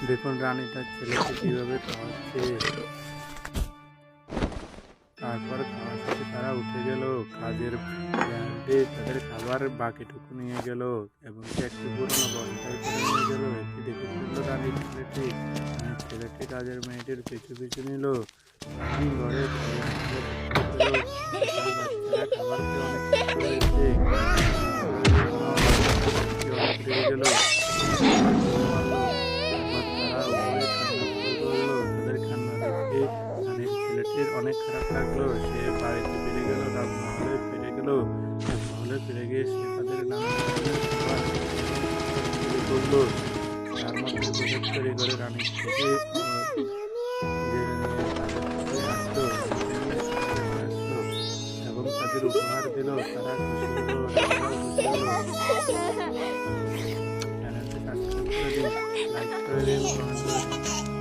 দেখুন রানীটার ছেলেকে কিভাবে খাওয়াচ্ছে। তারপর খাওয়া শেষে তারা উঠে গেল। কাজের ব্যাগে তাদের খাবার বাকিটুকু নিয়ে গেল এবং একটি পুরোনো বস্তায় করে নিয়ে গেল। এটি দেখে ফেলল রানীর ছেলেটি। রানীর ছেলেটি কাজের মেয়েটির পিছু পিছু নিল। রানী ঘরে ফিরে আসতে দেখতে পেল তার বাচ্চারা খাবার খেয়ে অনেক খুশি হয়েছে। অনেক রেগে গেল। তারপর তারা উভয়ে কান্না শুরু করলো। তাদের কান্না দেখে রানীর ছেলেটির অনেক খারাপ লাগলো। সে বাড়িতে ফিরে গেল, রাজমহলে ফিরে গেল। রাজমহলে ফিরে গিয়ে সে তাদের নানা রকমের খাবার শুরু করলো। তার মধ্যে প্রসাদ তৈরি করে রানীর থেকে জেনে নিয়ে তাদের কাছে আসলো। রানীকে নিয়ে তাদের কাছে আসলো এবং তাদের উপহার দিল। তারা খুশি হলো, রানীরাও খুশি হলো। চ্যানেলটি সাবস্ক্রাইব করে দিন, লাইক করে দিন, কমেন্ট করে দিন।